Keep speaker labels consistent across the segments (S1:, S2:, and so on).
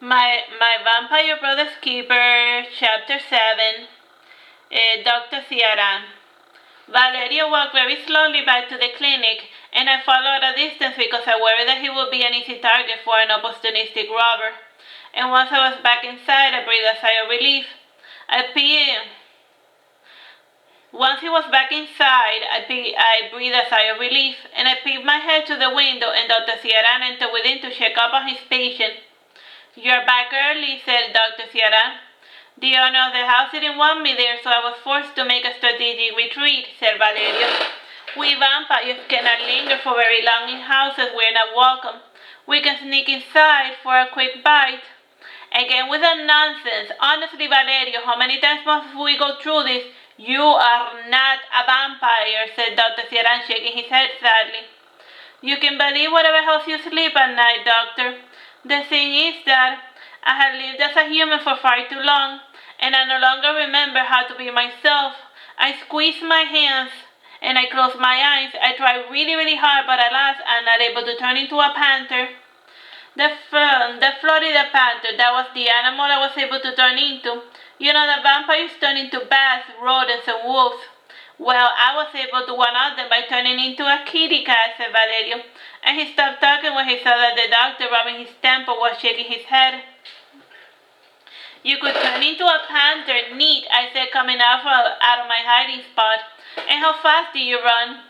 S1: My Vampire Brother's Keeper, Chapter 7, Dr. Ciaran. Valerio walked very slowly back to the clinic, and I followed a distance because I worried that he would be an easy target for an opportunistic robber. And once I was back inside, I breathed a sigh of relief. Once he was back inside, I breathed a sigh of relief, and I peeped my head to the window, and Dr. Ciaran entered within to check up on his patient. "You're back early," said Dr. Ciaran. "The owner of the house didn't want me there, so I was forced to make a strategic retreat," said Valerio. "We vampires cannot linger for very long in houses we're not welcome. We can sneak inside for a quick bite." "Again with that nonsense. Honestly, Valerio, how many times must we go through this?" "You are not a vampire," said Dr. Ciaran, shaking his head sadly. "You can believe whatever helps you sleep at night, Doctor. The thing is that I have lived as a human for far too long, and I no longer remember how to be myself. I squeeze my hands and I close my eyes. I try really, really hard, but alas, I'm not able to turn into a panther." The Florida panther, that was the animal I was able to turn into. You know that vampires turn into bats, rodents, and wolves. "Well, I was able to one-up them by turning into a kitty cat," said Valerio, and he stopped talking when he saw that the doctor, rubbing his temple, was shaking his head. "You could turn into a panther, neat," I said, coming out of my hiding spot. "And how fast do you run?"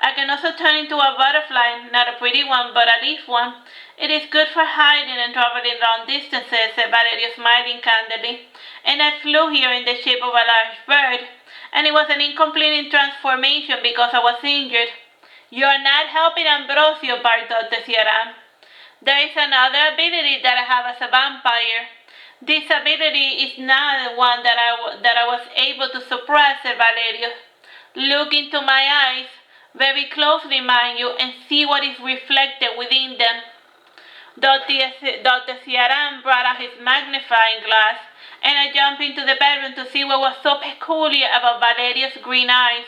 S1: "I can also turn into a butterfly, not a pretty one, but a leaf one. It is good for hiding and traveling long distances," said Valerio, smiling candidly. "And I flew here in the shape of a large bird, and it was an incomplete transformation because I was injured." "You're not helping Ambrosio," barked Dr. Ciaran. "There is another ability that I have as a vampire. This ability is not one that I was able to suppress," said Valerio. "Look into my eyes, very closely, mind you, and see what is reflected within them." Dr. Ciaran brought out his magnifying glass, and I jumped into the bedroom to see what was so peculiar about Valerio's green eyes.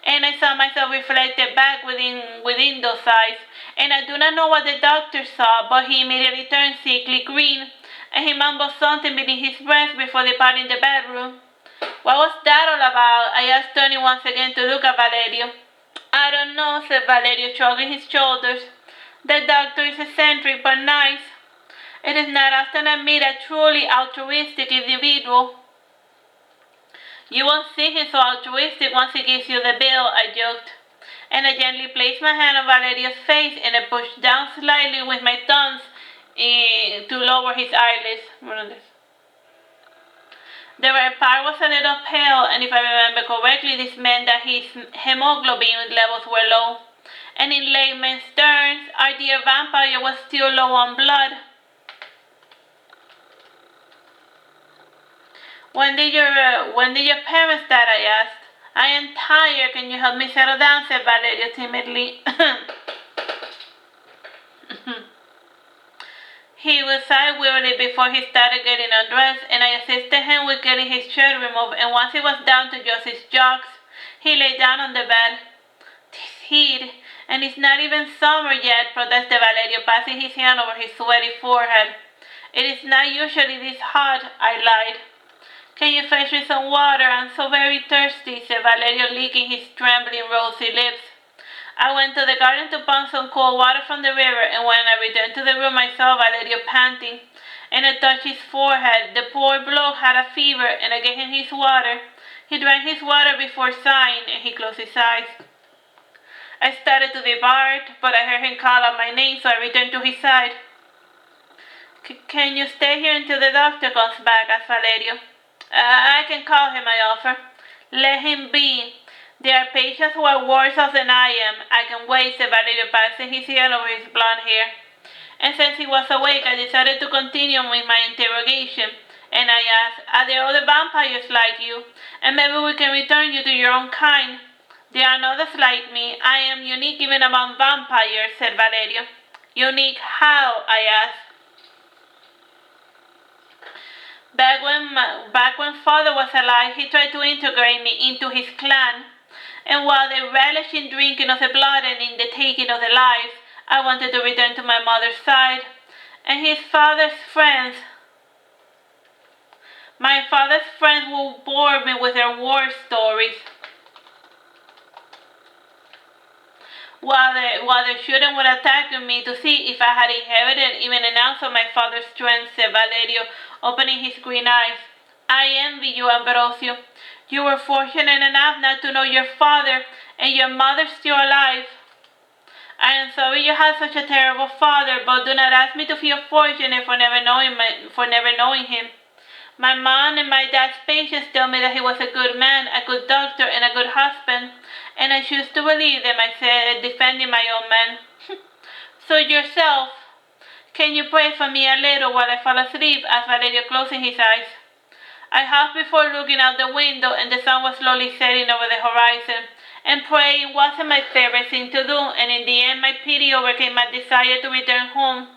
S1: And I saw myself reflected back within those eyes, and I do not know what the doctor saw, but he immediately turned sickly green, and he mumbled something beneath his breath before departing the bedroom. "What was that all about?" I asked, turning once again to look at Valerio. "I don't know," said Valerio, shrugging his shoulders. "The doctor is eccentric but nice. It is not often I meet a truly altruistic individual." "You won't see him so altruistic once he gives you the bill," I joked. And I gently placed my hand on Valerio's face, and I pushed down slightly with my thumbs to lower his eyelids. The right part was a little pale, and if I remember correctly, this meant that his hemoglobin levels were low. And in layman's terms, our dear vampire was still low on blood. When did your parents die?" I asked. "I am tired. Can you help me settle down?" said Valerio timidly. He would sigh wearily before he started getting undressed, and I assisted him with getting his shirt removed, and once he was down to just his jocks, he lay down on the bed. "This heat, and it's not even summer yet," protested Valerio, passing his hand over his sweaty forehead. "It is not usually this hot," I lied. "Can you fetch me some water? I'm so very thirsty," said Valerio, licking his trembling rosy lips. I went to the garden to pump some cold water from the river, and when I returned to the room I saw Valerio panting, and I touched his forehead. The poor bloke had a fever, and I gave him his water. He drank his water before sighing, and he closed his eyes. I started to depart, but I heard him call out my name, so I returned to his side. "Can you stay here until the doctor comes back?" asked Valerio. "I can call him," I offered. "Let him be. There are patients who are worse off than I am. I can wait," said Valerio, passing his hand over his blonde hair. And since he was awake, I decided to continue with my interrogation, and I asked, "Are there other vampires like you? And maybe we can return you to your own kind." "There are others like me. I am unique even among vampires," said Valerio. "Unique how?" I asked. Back when father was alive, he tried to integrate me into his clan. And while they relished in drinking of the blood and in the taking of the lives, I wanted to return to my mother's side. and his father's friends. My father's friends will bore me with their war stories. While the children were attacking me to see if I had inherited even an ounce of my father's strength, said Valerio, opening his green eyes. I envy you, Ambrosio. You were fortunate enough not to know your father, and your mother still alive. I am sorry you had such a terrible father, but do not ask me to feel fortunate for never knowing him. My mom and my dad's patients tell me that he was a good man, a good doctor, and a good husband, and I choose to believe them. I said, defending my own man. So yourself, can you pray for me a little while I fall asleep? Asked Valerio, closing his eyes. I half before looking out the window, and the sun was slowly setting over the horizon, and praying wasn't my favorite thing to do, and in the end my pity overcame my desire to return home.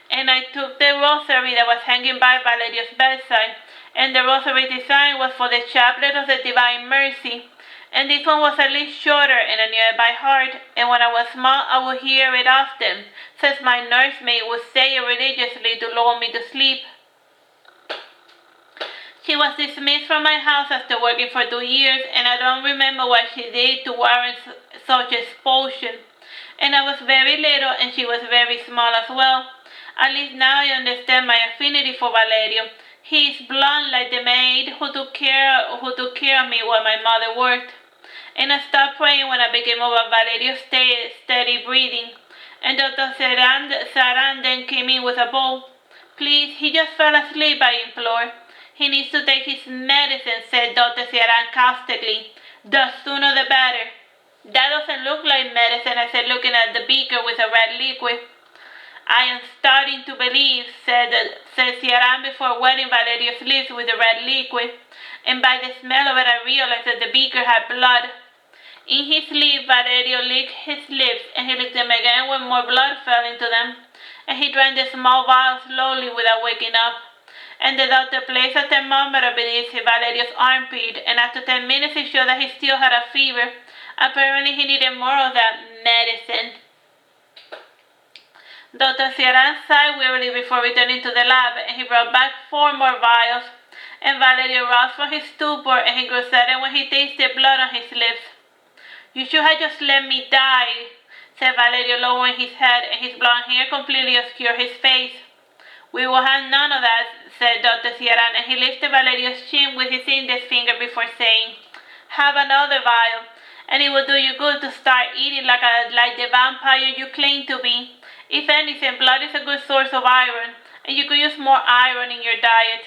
S1: And I took the rosary that was hanging by Valerio's bedside, and the rosary design was for the Chaplet of the Divine Mercy, and this one was at least shorter and I knew it by heart, and when I was small I would hear it often, since my nursemaid would say it religiously to lull me to sleep. She was dismissed from my house after working for 2 years, and I don't remember what she did to warrant such expulsion. And I was very little, and she was very small as well. At least now I understand my affinity for Valerio. He is blonde like the maid who took care of me while my mother worked. And I stopped praying when I became over Valerio's steady breathing. And Dr. Ciaran then came in with a bowl. Please, he just fell asleep, I implored. He needs to take his medicine, said Dr. Ciaran caustically. The sooner the better. That doesn't look like medicine, I said, looking at the beaker with a red liquid. I am starting to believe, said Ciaran before wetting Valerio's lips with the red liquid, and by the smell of it I realized that the beaker had blood. In his sleep, Valerio licked his lips, and he licked them again when more blood fell into them, and he drank the small vial slowly without waking up. And the doctor placed a thermometer beneath Valerio's armpit, and after 10 minutes he showed that he still had a fever. Apparently he needed more of that medicine. Dr. Ciaran sighed wearily before returning to the lab, and he brought back 4 more vials. And Valerio roused from his stupor, and he grew sudden when he tasted blood on his lips. You should have just let me die, said Valerio, lowering his head, and his blonde hair completely obscured his face. We will have none of that, said Dr. Ciaran, and he lifted Valerio's chin with his index finger before saying, have another vial, and it will do you good to start eating like the vampire you claim to be. If anything, blood is a good source of iron, and you could use more iron in your diet.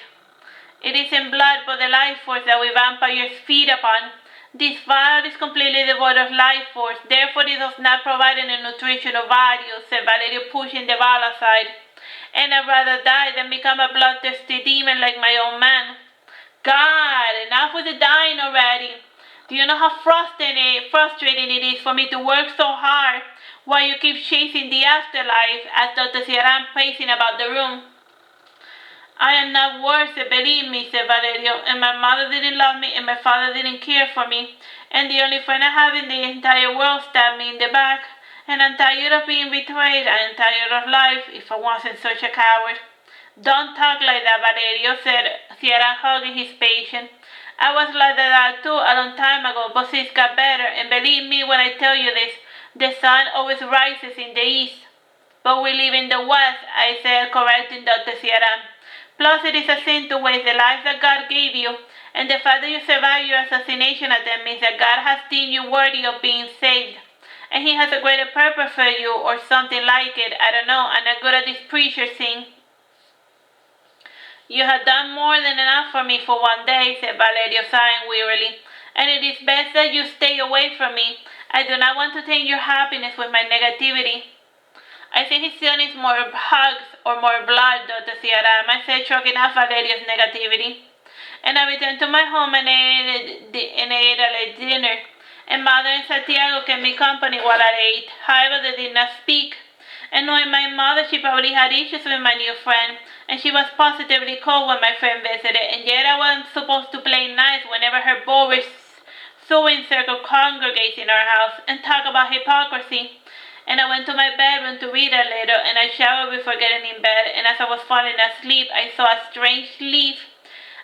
S1: It isn't blood, but the life force that we vampires feed upon. This vial is completely devoid of life force, therefore it does not provide any nutritional value, said Valerio, pushing the vial aside. And I'd rather die than become a bloodthirsty demon like my own man. God, enough with the dying already. Do you know how frustrating it is for me to work so hard while you keep chasing the afterlife? Asked Dr. Ciaran, pacing about the room. I am not worth it, believe me, said Valerio, and my mother didn't love me and my father didn't care for me, and the only friend I have in the entire world stabbed me in the back, and I'm tired of being betrayed. I am tired of life, if I wasn't such a coward. Don't talk like that, Valerio, said Ciaran, hugging his patient. I was like that too a long time ago, but things got better, and believe me when I tell you this, the sun always rises in the east. But we live in the west, I said, correcting Dr. Ciaran. Plus, it is a sin to waste the life that God gave you, and the fact that you survived your assassination attempt means that God has deemed you worthy of being saved. And He has a greater purpose for you, or something like it. I don't know, I'm not good at this preacher thing. You have done more than enough for me for one day, said Valerio, sighing wearily, and it is best that you stay away from me. I do not want to taint your happiness with my negativity. I think he still needs more hugs or more blood, Dr. Ciaran, I said, choking off Valerio's negativity. And I returned to my home and ate a late dinner. And Mother and Santiago kept me company while I ate. However, they did not speak. And knowing my mother, she probably had issues with my new friend, and she was positively cold when my friend visited, and yet I wasn't supposed to play nice whenever her boorish sewing circle congregates in our house and talk about hypocrisy. and I went to my bedroom to read a little, and I showered before getting in bed, and as I was falling asleep, I saw a strange leaf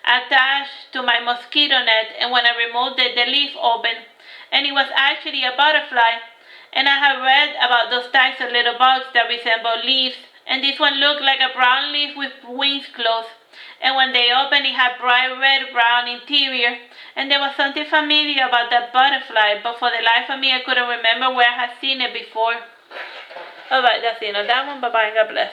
S1: attached to my mosquito net, and when I removed it, the leaf opened, and it was actually a butterfly. And I have read about those types of little bugs that resemble leaves, and this one looked like a brown leaf with wings closed. And when they opened, it had bright red-brown interior, and there was something familiar about that butterfly, but for the life of me, I couldn't remember where I had seen it before. Alright, that's the end of that one. Bye-bye and God bless.